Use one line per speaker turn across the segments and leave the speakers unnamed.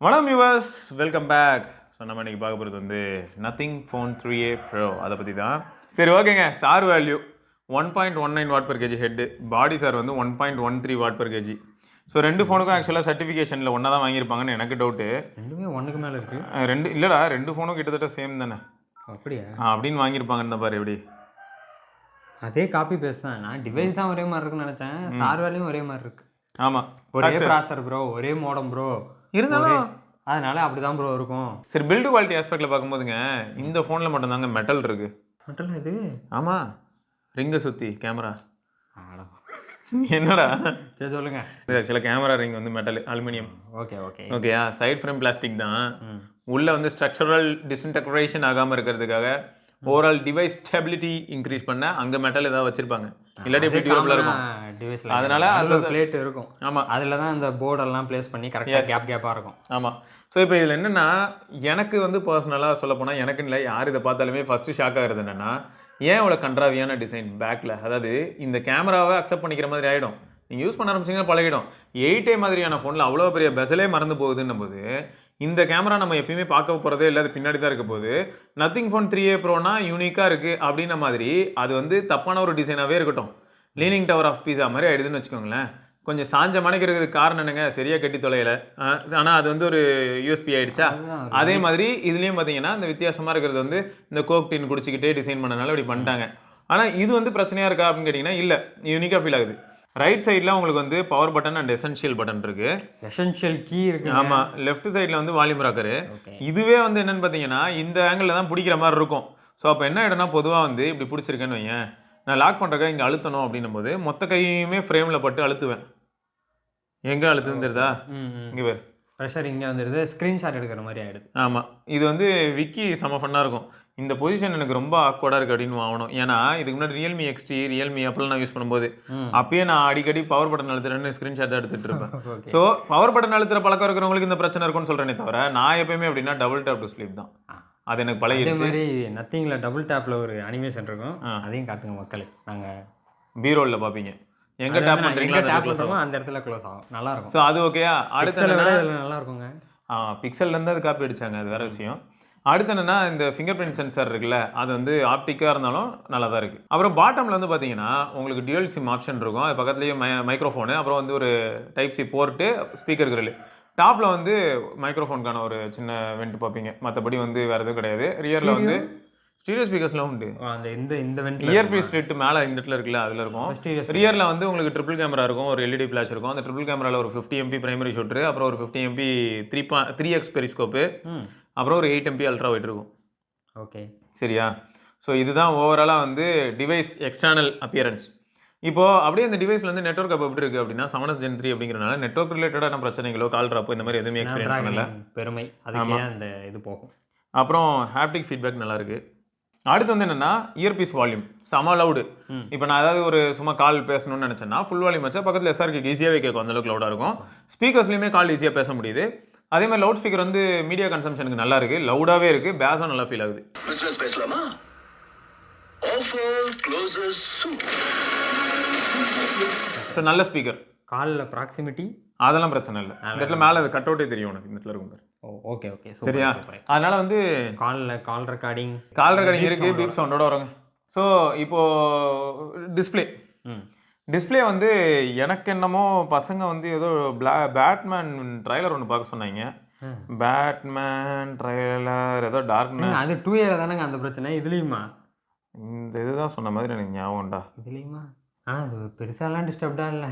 வணக்கம் viewers, welcome back. So நம்ம இன்றைக்கி பார்க்க போகிறது வந்து நத்திங் ஃபோன் 3A ப்ரோ, அதை பற்றி தான். சரி, ஓகேங்க. Sir value 1.19 what per kg head, body sir வந்து 1.13 வாட் per kg. ஸோ ரெண்டு ஃபோனுக்கும் ஆக்சுவலாக சர்டிஃபிகேஷனில் ஒன்றா தான் வாங்கியிருப்பாங்கன்னு எனக்கு டவுட்டு.
ரெண்டுமே ஒன்றுக்கு மேலே இருக்குது.
இல்லைடா, ரெண்டு ஃபோனும் கிட்டத்தட்ட சேம் தானே.
அப்படியா?
அப்படின்னு வாங்கியிருப்பாங்கன்னு பாரு. எப்படி
அதே காப்பி பேஸ்ட் தான். நான் டிவைஸ் தான் ஒரே மாதிரி இருக்குன்னு நினச்சேன். சார் வேலையும் ஒரே மாதிரி இருக்கு.
ஆமாம்,
ஒரே ப்ராசர் ப்ரோ, ஒரே மோடம் ப்ரோ,
இருந்தாலும்
அதனால அப்படி தான் ப்ரோ இருக்கும்.
சரி, பில்டு குவாலிட்டி ஆஸ்பெக்டில் பார்க்கும்போதுங்க இந்த ஃபோனில் மட்டும்தாங்க மெட்டல் இருக்குது.
மெட்டல் இது?
ஆமாம், ரிங்கை சுற்றி கேமரா. என்னடா
சரி சொல்லுங்க.
ஆக்சுவலாக கேமரா ரிங் வந்து மெட்டல், அலுமினியம்.
ஓகேயா.
சைட் ஃப்ரேம் பிளாஸ்டிக் தான். உள்ள வந்து ஸ்ட்ரக்சரல் டிஸ்இன்டெக்ரேஷன் ஆகாமல் இருக்கிறதுக்காக ஓவரால் டிவைஸ் ஸ்டெபிலிட்டி இன்க்ரீஸ் பண்ண அங்கே மெட்டல் ஏதாவது வச்சிருப்பாங்க. இல்லாட்டி எப்படி டியூரபிளாக இருக்கும்
டிவைஸில்.
அதனால அது
பிளேட் இருக்கும்.
ஆமாம்,
அதில் தான் இந்த போர்டெல்லாம் பிளேஸ் பண்ணி கரெக்டாக கேப்பாக இருக்கும்.
ஆமாம். ஸோ இப்போ இதில் என்னென்னா, எனக்கு வந்து பர்சனலாக சொல்ல போனால் எனக்குன்னு இல்லை, யார் இதை பார்த்தாலுமே ஃபஸ்ட்டு ஷாக் ஆகிறது என்னென்னா, ஏன் இவ்வளோ கண்ட்ராவியான டிசைன் பேக்கில். அதாவது இந்த கேமராவை அக்செப்ட் பண்ணிக்கிற மாதிரி ஆகிடும். நீங்கள் யூஸ் பண்ண ஆரம்பிச்சிங்கன்னா பழகிடும். 8A மாதிரியான ஃபோனில் அவ்வளோ பெரிய பெசலே மறந்து போகுதுன்னும் போது இந்த கேமரா நம்ம எப்பயுமே பார்க்க போகிறதே இல்லை, அது பின்னாடி தான் இருக்க போகுது. நத்திங் ஃபோன் 3A ப்ரோனா யூனிக்காக இருக்குது அப்படின்ன மாதிரி அது வந்து தப்பான ஒரு டிசைனாகவே இருக்கட்டும். லீனிங் டவர் ஆஃப் பீஸா மாதிரி ஆகிடுதுன்னு வச்சுக்கோங்களேன். கொஞ்சம் சாஞ்ச மணிக்கு இருக்கிறதுக்கு காரணம் என்னங்க, சரியாக கட்டி தொலையலை. ஆனால் அது வந்து ஒரு யூஎஸ்பி ஆகிடுச்சா. அதே மாதிரி இதுலேயும் பார்த்தீங்கன்னா இந்த வித்தியாசமாக இருக்கிறது வந்து இந்த கோக் டின் குடிச்சிக்கிட்டே டிசைன் பண்ணனால இப்படி பண்ணிட்டாங்க. ஆனால் இது வந்து பிரச்சனையாக இருக்கா அப்படின்னு கேட்டிங்கன்னா இல்லை, யூனிக்காக ஃபீல் ஆகுது. ரைட் சைடில் உங்களுக்கு வந்து power button and essential button இருக்குது.
எசென்ஷியல் கீ இருக்குது.
ஆமாம், லெஃப்ட் சைடில் வந்து வால்யூம் ராக்கரு. இதுவே வந்து என்னென்னு பார்த்தீங்கன்னா இந்த ஆங்கிளில் தான் பிடிக்கிற மாதிரி இருக்கும். ஸோ அப்போ என்ன ஆகிடும்னா, பொதுவாக வந்து இப்படி பிடிச்சிருக்கேன்னு வையேன், நான் லாக் பண்ணுறக்கா இங்கே அழுத்தணும் அப்படின்னும் போது மொத்த கையுமே ஃப்ரேமில் பட்டு அழுத்துவேன். எங்கே அழுத்துன்னு தெரியுதா? இங்கே பேர்
ப்ரெஷர் இங்கே வந்துடுது, ஸ்க்ரீன்ஷாட் எடுக்கிற மாதிரி ஆகிடுது.
ஆமாம், இது வந்து விக்கி செம ஃபன்னாக இருக்கும். இந்த பொசிஷன் எனக்கு ரொம்ப ஆக்வர்டாக இருக்குது அப்படின்னு வாங்கணும். ஏன்னா இதுக்கு முன்னாடி ரியல்மி XT, ரியல்மி ஆப்பிள் நான் யூஸ் பண்ணும்போது அப்பயே நான் அடிக்கடி பவர் பட்டன் அழுத்துறேன்னு ஸ்க்ரீன்ஷாட் எடுத்துகிட்டு இருப்பேன். ஸோ பவர் பட்டன் அழுத்துற பழக்கம் இருக்கிறவங்களுக்கு இந்த பிரச்சனை இருக்கும்னு சொல்கிறேனே தவிர, நான் எப்பயுமே அப்படின்னா டபுள் டேப் டு ஸ்லீப் தான். அது எனக்கு பழகிடுச்சு.
அதே மாதிரி நத்திங்கில் டபுள் டேப்பில் ஒரு அனிமேஷன் இருக்கும், அதையும் காட்டுங்க மக்களே. நாங்கள்
பீரோலில் பார்ப்பீங்க, எங்கே டேப் பண்ணுறீங்களோ
அந்த இடத்துல க்ளோஸ் ஆகும், நல்லா இருக்கும்.
ஸோ அது ஓகேயா. அடுத்த
நல்லா இருக்குங்க.
பிக்சல்லேருந்து அது காப்பி அடித்தாங்க, அது வேறு விஷயம். அடுத்து என்னென்னா, இந்த ஃபிங்கர் பிரிண்ட் சென்சார் இருக்குல்ல, அது வந்து ஆப்டிக்காக இருந்தாலும் நல்லா தான் இருக்குது. அப்புறம் பாட்டமில் வந்து பார்த்தீங்கன்னா உங்களுக்கு டியூயல் சிம் ஆப்ஷன் இருக்கும். அது பக்கத்துலேயே மைக்ரோஃபோனு, அப்புறம் வந்து ஒரு type C board, speaker grill. டாப்பில் வந்து மைக்ரோஃபோனுக்கான ஒரு சின்ன வெண்ட் பார்ப்பீங்க, மற்றபடி வந்து வேறு எதுவும் கிடையாது. ரியரில் வந்து ஸ்டீரியோ ஸ்பீக்கர்ஸ்லாம் உண்டு.
அந்த இந்த வெண்ட்
இயர்பீஸ் ஸ்லிட் மேலே இந்த இடத்துல இருக்குல்ல, அதில் இருக்கும். ரியரில் வந்து உங்களுக்கு ட்ரிபிள் கேமரா இருக்கும், ஒரு LED ஃப்ளாஷ் இருக்கும். அந்த ட்ரிபிள் கேமராவில் ஒரு 50 MP பிரைமரி ஷூட்ரு, அப்புறம் ஒரு 50 MP 3x பெரிஸ்கோப்பு, அப்புறம் ஒரு 8 MP அல்ட்ரா வைட் இருக்கும்.
ஓகே,
சரியா. ஸோ இதுதான் ஓவராலாக வந்து டிவைஸ் எக்ஸ்டர்னல் அப்பியரன்ஸ். இப்போது அப்படியே அந்த டிவைஸில் வந்து நெட்வொர்க் அப்போ எப்படி இருக்குது அப்படின்னா 7S Gen 3 அப்படிங்கிறனால நெட்வொர்க் ரிலேட்டடான பிரச்சனைகளோ கால் ட்ராப்போ இந்த மாதிரி எதுவுமே எக்ஸ்பீரியன்ஸ் பண்ணல.
பெருமை, அதுக்கு அந்த இது போகும்.
அப்புறம் ஹாப்டிக் ஃபீட்பேக் நல்லாயிருக்கு. அடுத்து வந்து என்னென்னா, இயர்பீஸ் வால்யூம் செம லவுடு. இப்போ நான் ஏதாவது ஒரு சும்மா கால் பேசணும்னு நினச்சேன்னா ஃபுல் வால்யூம் வச்சா பக்கத்தில் SRK ஈஸியாகவே கேட்கும், அந்தளவுக்கு லவுடாக இருக்கும். ஸ்பீக்கர்ஸ்லையுமே கால் ஈஸியாக பேச முடியுது. அதே மாதிரி லவுட் ஸ்பீக்கர் வந்து மீடியா கன்சம்ஷனுக்கு நல்லா இருக்குது, லவுடாகவே இருக்குது, பேஸும் நல்லா ஃபீல் ஆகுது.
பிசினஸ் பேசலாமா? ஆஃபர் க்ளோசஸ் சூன்.
ஸோ நல்ல ஸ்பீக்கர்.
காலில் ப்ராக்சிமிட்டி அதெல்லாம் பிரச்சனை இல்லை. இந்த இடத்துல மேலே அது கட் அவுட்டே தெரியும் உனக்கு, இந்த இடத்துல இருக்கும். ஓகே
சரியா. அதனால வந்து
கால் ரெக்கார்டிங்
இருக்குது, பீப் சவுண்டோட வருங்க. ஸோ இப்போது டிஸ்பிளே வந்து எனக்கு என்னமோ பசங்க வந்து ஏதோ பேட்மேன் ட்ரைலர் ஒன்று பார்க்க சொன்னாங்க. பேட்மேன் ட்ரைலர் ஏதோ டார்க்மேன்,
அது 2A தானேங்க அந்த பிரச்சனை. இதுலேயுமா
இந்த இதுதான் சொன்ன மாதிரி எனக்கு ஞாபகம்டா.
இதுலேயுமா அது பெருசாலாம் டிஸ்டர்ப்டாக இல்லை,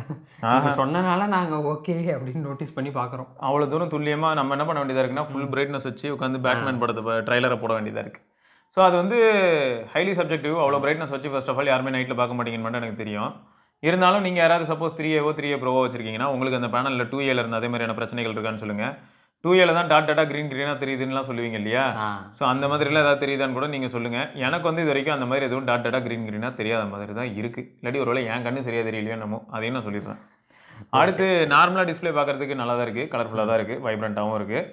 சொன்னனால நாங்கள் ஓகே அப்படின்னு நோட்டீஸ் பண்ணி பார்க்குறோம்.
அவ்வளோ தூரம் துல்லியமாக நம்ம என்ன பண்ண வேண்டியதாக இருக்குன்னா, ஃபுல் பிரைட்னஸ் வச்சு உட்காந்து பேட்மேன் படத்தை ட்ரைலரை போட வேண்டியதாக இருக்குது. ஸோ அது வந்து ஹைலி சப்ஜெக்டிவ். அவ்வளோ பிரைட்னஸ் வச்சு ஃபர்ஸ்ட் ஆஃப் ஆல் யாருமே நைட்டில் பார்க்க மாட்டீங்கன்னு மட்டும் எனக்கு தெரியும். இருந்தாலும் நீங்கள் யாராவது சப்போஸ் 3A ப்ரோவோ வச்சிருக்கீங்கன்னா உங்களுக்கு அந்த பேனலில் 2A இருந்து அதே மாதிரியான பிரச்சனைகள் இருக்கான்னு சொல்லுங்கள். 2A தான் டாட்டா க்ரீனாக தெரியுதுன்னுலாம் சொல்லுவீங்க இல்லையா. ஸோ அந்த மாதிரிலாம் ஏதாவது தெரியுதான்னு கூட நீங்கள் சொல்லுங்கள். எனக்கு வந்து இது வரைக்கும் அந்த மாதிரி எதுவும் டாட்டா க்ரீனாக தெரியாத மாதிரி தான் இருக்குது. இல்லாட்டி ஒரு வேளை என் கண்ணு சரியாக தெரியலையோ என்னமோ, அதையும் நான் சொல்லிடுறேன். அடுத்து நார்மலாக டிஸ்பிளே பார்க்குறதுக்கு நல்லா தான் இருக்குது, கலர்ஃபுல்லாக தான் இருக்குது, வைப்ரண்ட்டாகவும் இருக்குது.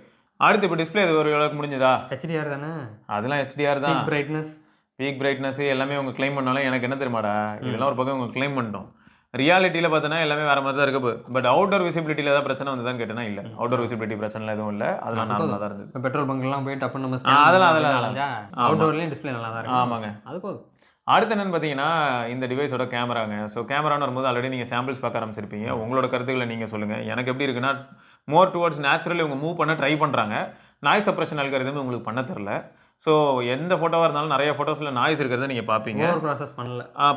அடுத்து இப்போ டிஸ்பிளே இது ஒரு அளவுக்கு முடிஞ்சதா?
HDR தானே,
அதெல்லாம் HDR தான்.
பிரைட்னஸ்,
பீக் பிரைட்னஸ் எல்லாமே அவங்க கிளைம் பண்ணாலும் எனக்கு என்ன தெரியுமாடா, இதெல்லாம் ஒரு பக்கம் அவங்க கிளைம் பண்ணிட்டோம். ரியாலிட்டியில் பார்த்தோன்னா எல்லாமே வேறு மாதிரி தான் இருக்கு. பட் அவுட்டோர் விசிபிலிட்டியில் ஏதாவது பிரச்சனை வந்துதான் கேட்டேன்னா இல்லை. அவுட்டோர் விசிபிலிட்டி பிரச்சனை எதுவும் இல்லை. அதெல்லாம் நார்மலாக தான் இருந்தது.
பெட்ரோல் பங்க்லாம் போய் டப்பு நம்ம
அதெல்லாம்
அவுட்டோர்லேயும் டிஸ்பிளே நல்லா தான் இருக்கும்.
ஆமாங்க.
அது போதும்.
அடுத்து என்னன்னு பார்த்தீங்கன்னா இந்த டிவைஸோட கேமராங்க. ஸோ கேமரான்னு வரும்போது ஆல்ரெடி நீங்கள் சாம்பிள்ஸ் பார்க்க ஆரம்பிச்சிருப்பீங்க. உங்களோட கருத்துக்களை நீங்கள் சொல்லுங்கள். எனக்கு எப்படி இருக்குன்னா மோர் டுவர்ட்ஸ் நேச்சுரலி இவங்க மூவ் பண்ண ட்ரை பண்ணுறாங்க. நாய்ஸ் சப்ரஷன் அல்காரிதம் உங்களுக்கு பண்ண தெரில. ஸோ எந்த ஃபோட்டோவாக இருந்தாலும் நிறைய ஃபோட்டோஸில் நாய்ஸ் இருக்கிறத நீங்கள் பார்ப்பீங்க.
ஓவர் ப்ராசஸ்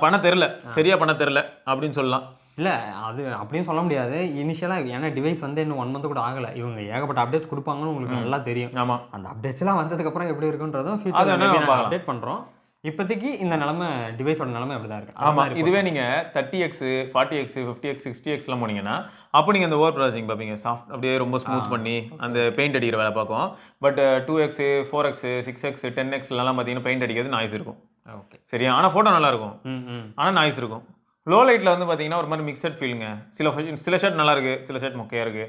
பண்ண தெரில, சரியாக பண்ண தெரில அப்படின்னு சொல்லலாம்.
இல்லை அது அப்படியும் சொல்ல முடியாது. இனிஷியலாக ஏன்னா டிவைஸ் வந்து இன்னும் 1 month கூட ஆகலை. இவங்க ஏகப்பட்ட அப்டேட்ஸ் கொடுப்பாங்கன்னு உங்களுக்கு நல்லா தெரியும்.
ஆமாம்,
அந்த அப்டேட்ஸ்லாம் வந்ததுக்கப்புறம் எப்படி இருக்குன்றதும் ஃபியூச்சர் அப்டேட் பண்ணுறோம். இப்போதைக்கு இந்த நிலமை டிவைஸோட நிலமை அப்படி தான் இருக்குது.
ஆமாம், இதுவே நீங்கள் 30x 40x 50x 60xலாம் போனீங்கன்னா அப்போ நீங்கள் அந்த ஓவர் ப்ராசஸிங் பார்ப்பீங்க. சாஃப்ட் அப்படியே ரொம்ப ஸ்மூத் பண்ணி அந்த பெயிண்ட் அடிக்கிற வேலை பார்க்கும். பட் 2x 4x 6x 10xலாம் பார்த்தீங்கன்னா பெயிண்ட் அடிக்கிறது நாய்ஸ் இருக்கும்.
ஓகே
சரியா? ஆனால் ஃபோட்டோ நல்லாயிருக்கும், ஆனால் நாய்ஸ் இருக்கும். லோ லைட்டில் வந்து பார்த்தீங்கன்னா ஒரு மாதிரி மிக்சட் ஃபீலுங்க. சில ஷாட் நல்லா இருக்குது, சில ஷாட் மொக்கையாக இருக்குது.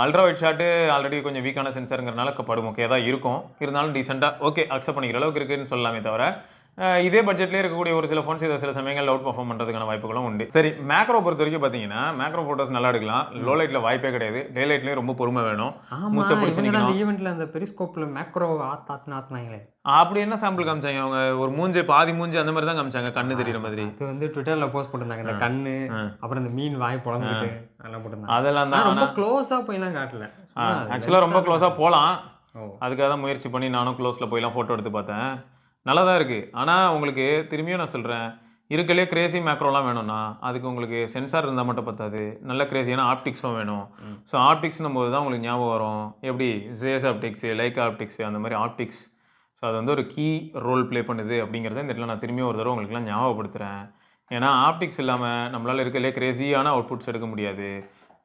அல்ட்ரா வைட் ஷாட்டு ஆல்ரெடி கொஞ்சம் வீக்கான சென்சருங்கிறனால படு மொக்கையாக தான் இருக்கும். இருந்தாலும் டீசெண்டாக ஓகே அக்செப்ட் பண்ணிக்கிற அளவுக்கு இருக்குன்னு சொல்லலாமே தவிர இதே பட்ஜெட்லேயே இருக்கக்கூடிய ஒரு சில ஃபோன்ஸ் இதை சில சமயங்கள் அவுட் பர்ஃபார்ம் பண்ணுறதுக்கான வாய்ப்புகளும் உண்டு. சரி, மேக்ரோ பொறுத்த வரைக்கும் பார்த்தீங்கன்னா மேக்ரோ ஃபோட்டோஸ் நல்லா எடுக்கலாம். லோ லைட்டில் வாய்ப்பே கிடையாது. டே லைட்லேயும் ரொம்ப பொறுமை வேணும்.
மூச்சை பிடிச்சி அந்த ஈவெண்ட்டில் அந்த பெரிஸ்கோப்பில் மேக்ரோ ஆத்தாத்துனாங்களே
அப்படி என்ன சாம்பிள் காமிச்சாங்க அவங்க? ஒரு மூஞ்சி பாதி மூஞ்சி அந்த மாதிரி தான் காமிச்சாங்க, கண்ணு தெரியுற மாதிரி.
அது வந்து ட்விட்டரில் போஸ்ட் போட்டிருந்தாங்க. இந்த கண்ணு அப்புறம் இந்த மீன் வாய் புலம்பிட்டு அதெல்லாம் போட்டிருந்தாங்க.
அதெல்லாம் தான்
ரொம்ப க்ளோஸாக போயெல்லாம் காட்டல.
ஆக்சுவலாக ரொம்ப க்ளோஸாக போகலாம். அதுக்காக தான் முயற்சி பண்ணி நானும் க்ளோஸில் போயெல்லாம் ஃபோட்டோ எடுத்து பார்த்தேன். நல்லா தான் இருக்குது. ஆனால் உங்களுக்கு திரும்பியும் நான் சொல்கிறேன், இருக்கலே கிரேசி மேக்ரோலாம் வேணும்னா அதுக்கு உங்களுக்கு சென்சார் இருந்தால் மட்டும் பத்தாது, நல்ல கிரேசியான ஆப்டிக்ஸும் வேணும். ஸோ ஆப்டிக்ஸ்னும் போது தான் உங்களுக்கு ஞாபகம் வரும். எப்படி ஜேஸ் ஆப்டிக்ஸு, லைக்கா ஆப்டிக்ஸு, அந்த மாதிரி ஆப்டிக்ஸ். ஸோ அது வந்து ஒரு கீ ரோல் ப்ளே பண்ணுது அப்படிங்கிறத இந்த இடத்துல நான் திரும்பியும் ஒரு தடவை உங்களுக்குலாம் ஞாபகப்படுத்துகிறேன். ஏன்னா ஆப்டிக்ஸ் இல்லாமல் நம்மளால் இருக்கலே கிரேசியான அவுட்புட்ஸ் எடுக்க முடியாது.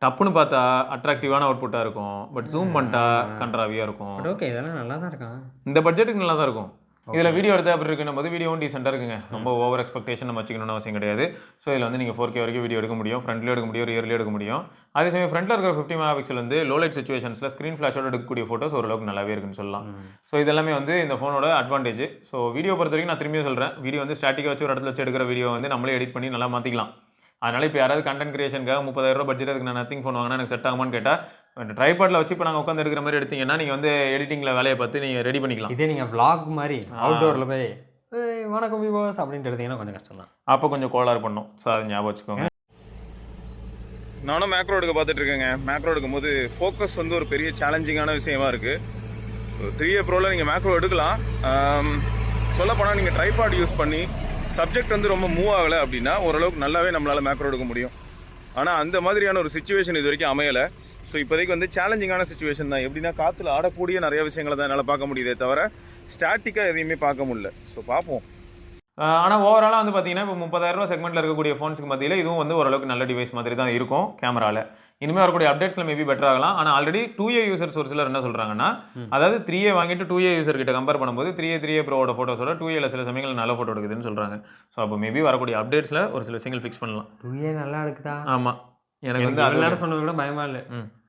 டப்புன்னு பார்த்தா அட்ராக்டிவான அவுட்புட்டாக இருக்கும், பட் ஜூம் பண்ணிட்டா கண்ட்ராவியாக இருக்கும்.
ஓகே, இதெல்லாம் நல்லா தான் இருக்கும்.
இந்த பட்ஜெட்டுக்கு நல்லா தான் இருக்கும். இதில் வீடியோ எடுத்தால் அப்படி இருக்குன்னு போது வீடியோவும் டீசெண்டாக இருக்குங்க. ரொம்ப ஓவர் எக்ஸ்பெக்டேஷன் நம்ம வச்சுக்கணும்னு அவசியம் கிடையாது. ஸோ இதில் வந்து நீங்கள் 4K வரைக்கும் வீடியோ எடுக்க முடியும், ஃப்ரண்ட்லேயும் எடுக்க முடியும், ரியர்லேயும் எடுக்க முடியும். அதே சமயம் ஃப்ரண்ட்டில் இருக்கிற 50 MP வந்து லோ லைட் சுச்சுவேஷன்ஸில் ஸ்க்ரீன் ஃப்ளாஷோட எடுக்கக்கூடிய ஃபோட்டோஸ் ஓரளவுக்கு நல்லாவே இருக்குன்னு சொல்லலாம். ஸோ இதெல்லாமே வந்து இந்த ஃபோனோட அட்வான்டேஜ். ஸோ வீடியோ பொறுத்த வரைக்கும் நான் திரும்பியும் சொல்கிறேன், வீடியோ வந்து ஸ்டாட்டிக்காக வச்சு ஒரு இடத்துல வச்சு எடுக்கிற வீடியோ வந்து நம்மளே எடிட் பண்ணி நல்லா மாற்றிக்கலாம். அதனால் இப்போ யாராவது கண்டென்ட் கிரியேஷனுக்காக 30,000 பட்ஜெட் அதுக்கு நான் நத்திங் ஃபோன் வாங்கினா எனக்கு செட் ஆகுமான்னு கேட்டால் ட்ரைபாடில் வச்சு இப்போ நாங்கள் உட்காந்து எடுக்கிற மாதிரி எடுத்தீங்கன்னா நீங்கள் வந்து எடிட்டிங்கில் வேலையை பார்த்து நீங்கள் ரெடி பண்ணிக்கலாம்.
இதே நீங்கள் vlog மாதிரி அவுட்டோரில் போய் வணக்கம் வியூவர்ஸ் அப்படின்ட்டு எடுத்தீங்கன்னா கொஞ்சம் கஷ்டம் தான்.
அப்போ கொஞ்சம் கோளாறு பண்ணும். ஸோ அதை ஞாபகம் வச்சுக்கோங்க. நானும் மேக்ரோ எடுக்க பார்த்துட்டு இருக்கேங்க. மேக்ரோ எடுக்கும்போது ஃபோக்கஸ் வந்து ஒரு பெரிய சேலஞ்சிங்கான விஷயமா இருக்குது. 3A ப்ரோவில் நீங்கள் மேக்ரோ எடுக்கலாம். சொல்லப்போனால் நீங்கள் ட்ரைபாட் யூஸ் பண்ணி சப்ஜெக்ட் வந்து ரொம்ப மூவ் ஆகலை அப்படின்னா ஓரளவுக்கு நல்லாவே நம்மளால் மேக்ரோ எடுக்க முடியும். ஆனால் அந்த மாதிரியான ஒரு சுச்சுவேஷன் இது வரைக்கும் அமையலை. ஸோ இப்போதைக்கு வந்து சேலஞ்சிங்கான சுச்சுவேஷன் தான். எப்படின்னா காற்றுல ஆடக்கூடிய நிறைய விஷயங்களை தான் என்னால் பார்க்க முடியுதே தவிர ஸ்டாட்டிக்காக எதையுமே பார்க்க முடியல. ஸோ பார்ப்போம். ஆனால் ஓவராலாக வந்து பார்த்தீங்கன்னா இப்போ 30,000 செக்மெண்ட்டில் இருக்கக்கூடிய ஃபோன்ஸுக்கு மத்தியில் இதுவும் வந்து ஓரளவுக்கு நல்ல டிவைஸ் மாதிரி தான் இருக்கும் கேமராவில். இனிமேல் வரக்கூடிய அப்டேட்ஸில் மேபி பெட்டர் ஆகலாம். ஆனால் ஆல்ரெடி 2A யூசர்ஸ் ஒரு சிலர் என்ன சொல்கிறாங்கன்னா, அதாவது 3A வாங்கிட்டு 2A யூசர் கிட்ட கம்பேர் பண்ணும்போது 3A ப்ரோவோட ஃபோட்டோஸோட 2Aல சில சமயங்கள் நல்ல ஃபோட்டோ எடுக்குதுன்னு சொல்கிறாங்க. ஸோ அப்போ மேபி வரக்கூடிய அப்டேட்ஸில் ஒரு சில விஷயங்கள் ஃபிக்ஸ் பண்ணலாம்.
2A நல்லா எடுக்குதா?
ஆமாம், எனக்கு வந்து
எல்லாரும் சொன்னது கூட பயமா இல்லை.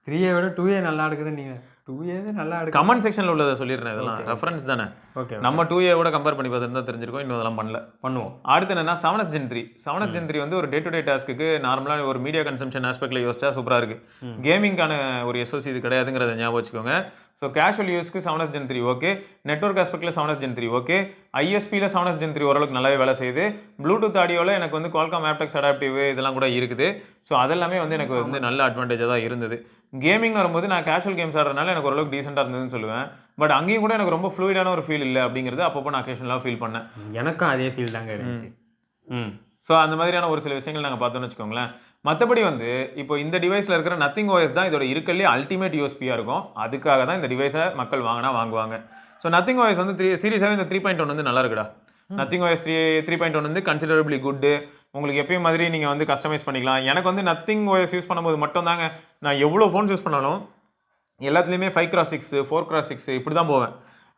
3A விட 2A நல்லா எடுக்குதுன்னு நீங்கள் 2A நல்லா எடுக்கு.
கமெண்ட் செக்ஷனில் உள்ளதை சொல்லிடுறேன். இதெல்லாம் ரெஃபரன்ஸ் தானே.
ஓகே, நம்ம
2A விட கம்பேர் பண்ணி பார்த்துருந்தா தெரிஞ்சிருக்கோம். இன்னும் அதெல்லாம் பண்ணுவோம். அடுத்து என்னன்னா 7S Gen 3. 7S Gen 3 வந்து ஒரு டே டு டே டாஸ்க்கு நார்மலாக ஒரு மீடியா கன்சம்ஷன் ஆஸ்பெக்டில் யோசிச்சா சூப்பராக இருக்குது. கேமிங்கான ஒரு SoC இது கிடையாதுங்கிறத ஞாபகம் வச்சுக்கோங்க. ஸோ கேஷுவல் யூஸ்க்கு 7S Gen 3 ஓகே. நெட்வொர்க் ஆஸ்பெக்டில் 7S Gen 3 ஓகே. ISPயில் 7S Gen 3 ஓரளவுக்கு நல்லாவே வேலை செய்யுது. ப்ளூடூத் ஆடியோவில் எனக்கு வந்து Qualcomm aptX அடாப்டிவ் இதெல்லாம் கூட இருக்குது. ஸோ அதெல்லாமே வந்து எனக்கு வந்து நல்ல அட்வான்டேஜாக தான் இருந்தது. கேமிங்னு வரும்போது நான் கேஷுவல் கேம்ஸ் ஆடுறதுனால எனக்கு ஓரளவுக்கு டீசெண்டாக இருந்ததுன்னு சொல்லுவேன். பட் அங்கேயும் கூட எனக்கு ரொம்ப ஃப்ளூயிடான ஒரு ஃபீல் இல்லை அப்படிங்கிறது அப்பப்போ நான் அக்கேஷனலாக ஃபீல் பண்ணேன்.
எனக்கும் அதே ஃபீல் தாங்க இருந்துச்சு.
ஸோ அந்த மாதிரியான ஒரு சில விஷயங்கள் நாங்கள் பார்த்தோன்னு வச்சுக்கோங்களேன். மற்றபடி வந்து இப்போ இந்த டிவைஸில் இருக்கிற நத்திங் OS தான் இதோட இருக்கலே அல்டிமேட் யூஎஸ்பியாக இருக்கும். அதுக்காக தான் இந்த டிவைஸை மக்கள் வாங்குவாங்க. ஸோ நத்திங் OS வந்து சீரியஸாகவே இந்த 3.1 வந்து நல்லா இருக்குடா. நத்திங் OS 3.1 வந்து கன்சிடரபிளி குட்டு. உங்களுக்கு எப்பயும் மாதிரி நீங்கள் வந்து கஸ்டமைஸ் பண்ணிக்கலாம். எனக்கு வந்து நத்திங் OS யூஸ் பண்ணும்போது மட்டும் தாங்க நான் எவ்வளோ ஃபோன்ஸ் யூஸ் பண்ணாலும் எல்லாத்துலேயுமே 5x6 4x6 இப்படி தான் போவேன்.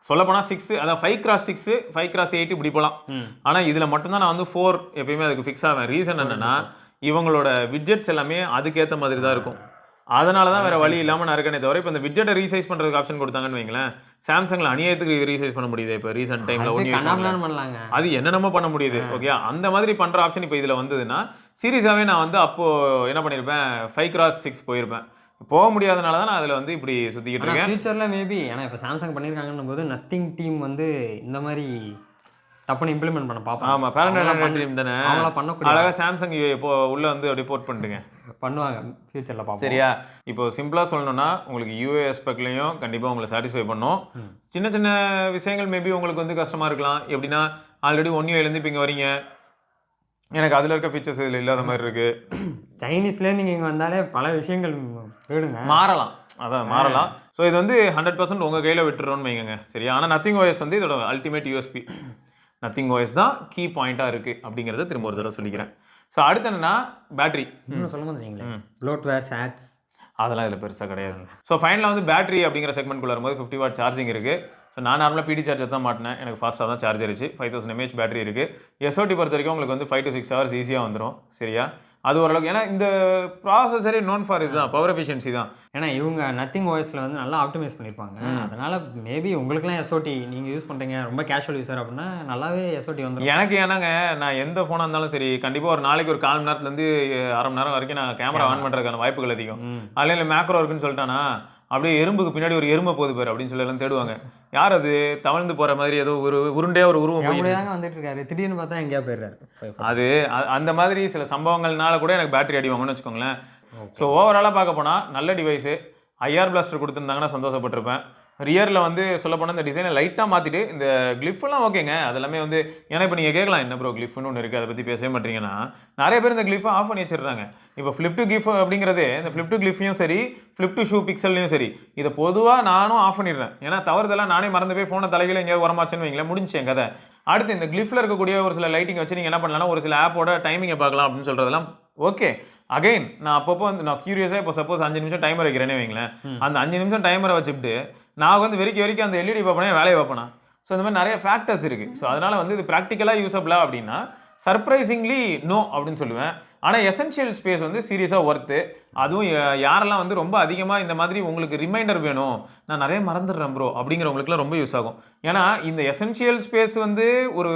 சொல்லப்போனால் 6 அதான் 5x6 5x8 இப்படி போகலாம். ஆனால் இதில் மட்டும்தான் நான் வந்து 4 எப்பயுமே அதுக்கு ஃபிக்ஸ் ஆவேன். ரீசன் என்னென்னா இவங்களோட விட்ஜெட்ஸ் எல்லாமே அதுக்கேற்ற மாதிரி தான் இருக்கும். அதனால தான் வேறு வழி இல்லாமல் நான் இருக்கேனே தவிர இப்போ இந்த விட்ஜெட்டை ரீசைஸ் பண்ணுறதுக்கு ஆப்ஷன் கொடுத்தாங்கன்னு வைங்களேன், சாம்சங்கில் அநியாயத்துக்கு ரீசைஸ் பண்ண முடியுது இப்போ ரீசெண்ட் டைமில் ஒன் யூஸ்
பண்ணலாங்க.
அது என்னென்னமோ பண்ண முடியுது. ஓகே, அந்த மாதிரி பண்ணுற ஆப்ஷன் இப்போ இதில் வந்ததுன்னா சீரியஸாகவே நான் வந்து அப்போது என்ன பண்ணியிருப்பேன், 5x6 போயிருப்பேன். போக முடியாதனால தான் நான் அதில் வந்து இப்படி சுற்றிக்கிட்டு இருக்கேன்.
ஃபியூச்சரில் மேபி ஏன்னா இப்போ சாம்சங் பண்ணியிருக்காங்கன்னும் போது நத்திங் டீம் வந்து இந்த மாதிரி டப்புன்னு இம்ப்ளிமெண்ட் பண்ண பார்ப்பாங்க.
ஆமாம், பேரண்ட் டீம் தானே,
அவங்கள பண்ணக்கூடிய
அழகாக சாம்சங் இப்போ உள்ளே வந்து அப்படியே போர்ட் பண்ணிட்டுங்க
பண்ணுவாங்க ஃபியூச்சரில் பார்ப்போம்.
சரியா? இப்போ சிம்பிளாக சொல்லணும்னா உங்களுக்கு யூஏ எஸ்பெக்ட்லையும் கண்டிப்பாக உங்களை சாட்டிஸ்ஃபை பண்ணும். சின்ன சின்ன விஷயங்கள் மேபி உங்களுக்கு வந்து கஷ்டமாக இருக்கலாம். எப்படின்னா ஆல்ரெடி 1 இயர்லேருந்து இப்போ இங்கே வரீங்க, எனக்கு அதில் இருக்க ஃபீச்சர்ஸ் இதில் இல்லாத மாதிரி இருக்குது.
சைனீஸ்லேயே நீங்கள் இங்கே வந்தாலே பல விஷயங்கள் போயிடுங்க,
மாறலாம். அதான் மாறலாம். ஸோ இது வந்து 100% உங்கள் கையில் விட்டுறோன்னு வைங்க. சரியா? ஆனால் நத்திங் ஓஎஸ் வந்து இதோட அல்டிமேட் யூஎஸ்பி. நத்திங் ஓஎஸ் தான் கீ பாயிண்ட்டாக இருக்குது அப்படிங்கிறத திரும்ப ஒரு தடவை சொல்லிக்கிறேன். ஸோ அடுத்து என்னன்னா பேட்டரி.
இன்னும் சொல்ல மாட்டீங்களே ப்ளோட்வேர் சாட்ஸ்
அதெல்லாம் இதில் பெருசாக கிடையாது. ஸோ ஃபைனலாக வந்து பேட்டரி அப்படிங்கிற செக்மெண்ட்குள்ளே வரும்போது 50 வாட் சார்ஜிங் இருக்குது. ஸோ நான் நார்மலாக பிடி சார்ஜர் தான் மாட்டினேன், எனக்கு ஃபாஸ்ட்டாக தான் சார்ஜ் ஆயிடுச்சு. 5000 mAh பேட்டரி இருக்குது. எஸ்ஓடி பொறுத்த வரைக்கும் உங்களுக்கு வந்து 5 to 6 hours ஈஸியாக வந்துடும். சரியா? அது ஓரளவுக்கு, ஏன்னா இந்த ப்ராசஸரே நோன் ஃபார் இது தான், பவர் எஃபிஷியன்சி தான்.
ஏன்னா இவங்க நத்திங் ஓஎஸில் வந்து நல்லா ஆப்டிமைஸ் பண்ணியிருப்பாங்க. அதனால் மேபி உங்களுக்குலாம் எஸ்ஓடி நீங்கள் யூஸ் பண்ணுறீங்க, ரொம்ப கேஷுவல் யூஸர் அப்படின்னா நல்லாவே எஸ்ஓடி வந்துடும்.
எனக்கு ஏன்னாங்க நான் எந்த ஃபோனாக இருந்தாலும் சரி, கண்டிப்பாக ஒரு நாளைக்கு ஒரு 1/4 மணி நேரத்துலேருந்து 1/2 மணி நேரம் வரைக்கும் நான் கேமரா ஆன் பண்ணுறதுக்கான வாய்ப்புகள் அதிகம். அதில் மேக்ரோ இருக்குன்னு சொல்லிட்டானா அப்படியே எறும்புக்கு பின்னாடி ஒரு எறும்பை போகுது பேர் அப்படின்னு சொல்லி எல்லாம் தேடுவாங்க. யார் அது தவழ்ந்து போகிற மாதிரி ஏதோ ஒரு உருண்டையாக ஒரு உருவம்
தாங்க வந்துட்டு இருக்காரு, திடீர்னு பார்த்தா எங்கேயா போயிடுறாரு.
அது அந்த மாதிரி சில சம்பவங்கள்னால கூட எனக்கு பேட்டரி அடி வாங்கணும்னு வச்சுக்கோங்களேன். ஸோ ஓவராலாக பார்க்க போனால் நல்ல டிவைஸு. ஐஆர் பிளாஸ்டர் கொடுத்துருந்தாங்கன்னா சந்தோஷப்பட்டிருப்பேன். ரியரில் வந்து சொல்ல போனால் இந்த டிசைனை லைட்டாக மாற்றிட்டு இந்த கிளிஃப்லாம் ஓகேங்க, அதெல்லாமே வந்து ஏன்னா இப்போ நீங்கள் கேட்கலாம் என்ன ப்ரோ கிளிஃப்னு ஒன்று இருக்குது அதை பற்றி பேசவே மாட்டீங்கன்னா, நிறைய பேர் இந்த கிளிஃபை ஆஃப் பண்ணி வச்சிடுறாங்க. இப்போ ஃப்ளிப் டு கிஃப் அப்படிங்கிறது இந்த ஃப்ளிப் டு கிளிஃபையும் சரி, ஃப்ளிப் டு ஷூ பிக்சல்லையும் சரி, இதை பொதுவாக நானும் ஆஃப் பண்ணிடுறேன். ஏன்னா தவறுதெல்லாம் நானே மறந்து போய் ஃபோனை தலைகளை எங்கேயாவது உரமாச்சுன்னு வைங்களேன், முடிஞ்சு என் கதை. அடுத்து இந்த கிளிஃபில் இருக்கக்கூடிய ஒரு சில லைட்டிங் வச்சு நீங்கள் என்ன பண்ணலாம்னா ஒரு சில ஆப்போட டைமிங்கை பார்க்கலாம் அப்படின்னு சொல்கிறதெல்லாம் ஓகே. அகைன் நான் அப்பப்போ வந்து நான் க்யூரியஸாக இப்போ சப்போஸ் 5 நிமிஷம் டைமர் வைக்கிறேனே வைங்களேன், அந்த 5 நிமிஷம் டைமரை வச்சுட்டு நான் வந்து வரைக்கும் அந்த எல்இடி பார்ப்பேன், வேலையை பார்ப்பேனா. ஸோ இந்த மாதிரி நிறைய ஃபேக்டர்ஸ் இருக்குது. ஸோ அதனால் வந்து இது ப்ராக்டிக்கலாக யூஸபிளா அப்படின்னா சர்ப்ரைசிங்லி நோ அப்படின்னு சொல்லுவேன். ஆனால் எசென்ஷியல் ஸ்பேஸ் வந்து சீரியஸாக ஒர்த்து. அதுவும் யாரெல்லாம் வந்து ரொம்ப அதிகமாக இந்த மாதிரி உங்களுக்கு ரிமைண்டர் வேணும், நான் நிறைய மறந்துடுறேன் ப்ரோ அப்படிங்கிறவங்களுக்குலாம் ரொம்ப யூஸ் ஆகும். ஏன்னா இந்த எசென்ஷியல் ஸ்பேஸ் வந்து ஒரு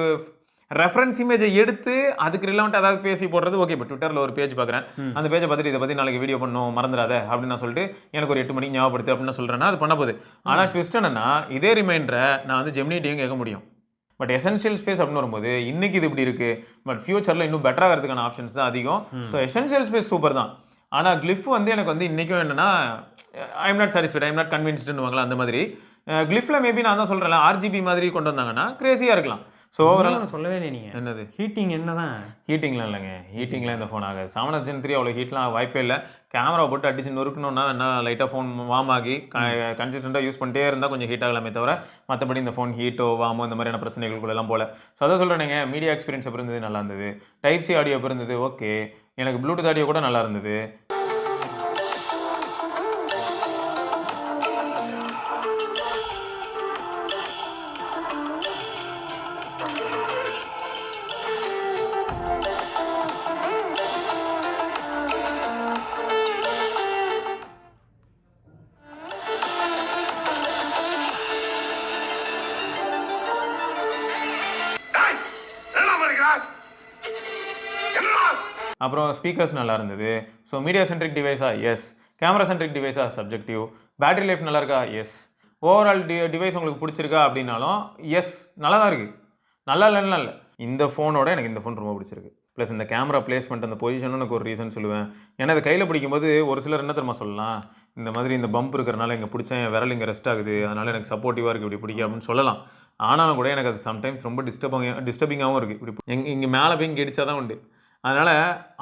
ரெஃபரன்ஸ் இமேஜை எடுத்து அதுக்கு ரிலவெண்ட் ஏதாவது பேசி போடுறது ஓகே. இப்போ ட்விட்டரில் ஒரு பேஜ் பார்க்குறேன், அந்த பேஜை பார்த்துட்டு இதை பற்றி நாளைக்கு வீடியோ பண்ணணும் மறந்துடாத அப்படின்னு நான் சொல்லிட்டு எனக்கு ஒரு 8 மணிக்கு ஞாபகப்படுத்து அப்படின்னு சொல்கிறேன்னா அது பண்ண போகுது. ஆனால் ட்விஸ்ட் என்னன்னா இதே ரிமைண்டரை நான் வந்து ஜெமினிட்டையும் கேட்க முடியும். பட் எசென்ஷியல் ஸ்பேஸ் அப்படின்னு வரும்போது இன்னைக்கு இது இப்படி இருக்குது, பட் ஃபியூச்சரில் இன்னும் பெட்டராக இருக்கிறதுக்கான ஆப்ஷன்ஸ் தான் அதிகம். ஸோ எசென்ஷியல் ஸ்பேஸ் சூப்பர் தான். ஆனால் கிளிஃப் வந்து எனக்கு வந்து இன்றைக்கும் என்னென்னா I am not satisfied, I am not கன்வின்ஸ்டுன்னு அந்த மாதிரி. கிளிஃபில் மேபி நான் தான் சொல்கிறேன் ஆர்ஜிபி மாதிரி கொண்டு வந்தாங்கன்னா கிரேசியாக இருக்கலாம். ஸோ ஓவரால்
சொல்லவே இல்லை நீங்கள்
என்னது
ஹீட்டிங் என்னதான்
ஹீட்டிங்லாம் இல்லைங்க, ஹீட்டிங்லாம் இந்த ஃபோன் ஆகாது. 7 Gen 3 அவ்வளோ ஹீட்லாம் வாய்ப்பே இல்லை. கேமரா போட்டு அடிச்சு நொறுக்கணும்னா என்ன லைட்டாக ஃபோன் வார்ம் ஆகி கன்சிஸ்டண்ட்டாக யூஸ் பண்ணிட்டே இருந்தால் கொஞ்சம் ஹீட் ஆகலாமே தவிர மற்றபடி இந்த ஃபோன் ஹீட்டோ வாமோ இந்த மாதிரியான பிரச்சனைகளுக்குள்ளெல்லாம் போல. ஸோ அதை சொல்கிறேங்க, மீடியா எக்ஸ்பீரியன்ஸ் எப்படி இருந்தது, நல்லா இருந்தது. டைப் சி ஆடியோ எப்படி இருந்தது, ஓகே. எனக்கு ப்ளூடூத் ஆடியோ கூட நல்லா இருந்தது. அப்புறம் ஸ்பீக்கர்ஸ் நல்லா இருந்தது. ஸோ மீடியா சென்ட்ரிக் டிவைஸா, எஸ். கேமரா சென்ட்ரிக் டிவைஸா, சப்ஜெக்டிவ். பேட்டரி லைஃப் நல்லா இருக்கா, எஸ். ஓவரால் டிவைஸ் உங்களுக்கு பிடிச்சிருக்கா அப்படின்னாலும் எஸ், நல்லா தான் இருக்குது. நல்லா இல்லைன்னா இல்லை. இந்த ஃபோனோட எனக்கு இந்த ஃபோன் ரொம்ப பிடிச்சிருக்கு. ப்ளஸ் இந்த கேமரா பிளேஸ்மெண்ட் அந்த பொசிஷனும் எனக்கு ஒரு ரீசன் சொல்லுவேன். ஏன்னா அதை கையில் பிடிக்கும்போது ஒரு சிலர் என்ன தெரியுமா சொல்லலாம், இந்த மாதிரி இந்த பம்ப் இருக்கிறனால இங்கே பிடிச்சேன் என் விரல் இங்கே ரெஸ்ட் ஆகுது, அதனால் எனக்கு சப்போர்ட்டிவாக இருக்குது இப்படி பிடிக்கும் அப்படின்னு சொல்லலாம். ஆனாலும் கூட எனக்கு அது சம்டைம்ஸ் ரொம்ப டிஸ்டர்பிங்காகவும் இருக்குது. இப்படி இங்கே மேலே போய் இங்கே இடிச்சா தான் உண்டு. அதனால்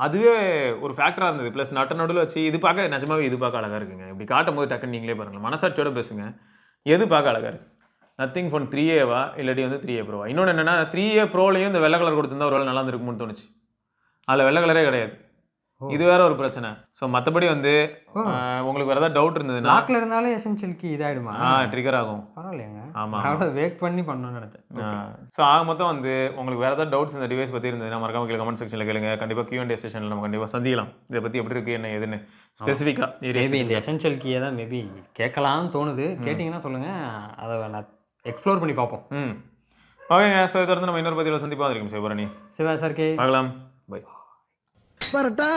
அதுவே ஒரு ஃபேக்டராக இருந்தது. ப்ளஸ் நடுவில் வச்சு இது பார்க்க நிஜமாவே இது பார்க்க அழகாக இருக்குங்க. இப்படி காட்டும் போது டக்குன்னு நீங்களே பாருங்கள், மனசாட்சியோட பேசுங்க, எது பார்க்க அழகாக இருக்குது. நத்திங் ஃபோன் 3Aவா இல்லாட்டி வந்து 3A ப்ரோவா. இன்னொன்று என்னென்னா 3A ப்ரோலையும் இந்த வெள்ளை கலர் கொடுத்துருந்தா ஒரு வேலை நல்லா இருந்திருக்கும்னு தோணுச்சு. அதில் வெள்ளை கலரே கிடையாது. இது வேற ஒரு பிரச்சனை. ஸோ மற்றபடி வந்து உங்களுக்கு வேறு ஏதாவது டவுட் இருந்ததுன்னா
லாக்ல இருந்தாலே எசென்ஷியல் கீ இதாயிடுமா?
ட்ரிகர் ஆகும்.
பரவாயில்லையாங்க.
ஆமாம்.
அவ்வளோ வெயிட் பண்ணி பண்ணணும்னு நினைச்சேன்.
ஸோ ஆக மொத்தம் வந்து உங்களுக்கு வேறு ஏதாவது டவுட்ஸ் இந்த டிவைஸ் பற்றி இருந்ததுன்னா மறக்காம கீழே கமெண்ட் செக்ஷனில் கேளுங்க. கண்டிப்பாக Q&A செஷனில் நம்ம கண்டிப்பாக சந்திக்கலாம். இதை பற்றி எப்படி இருக்குது என்ன எதுன்னு ஸ்பெசிஃபிக்காக
மேபி இந்த எசென்ஷியல் கீயை தான் மேபி கேட்கலாம்னு தோணுது. கேட்டிங்கன்னா சொல்லுங்கள், அதை நான் எக்ஸ்ப்ளோர் பண்ணி பார்ப்போம்.
ஓகேங்க. ஸோ இதை தொடர்ந்து நம்ம இன்னொரு பதிவில் சந்திப்பாக இருக்கும் சிவபரணி.
சிவா சார் கே
பார்க்கலாம். பை.
வரட்டா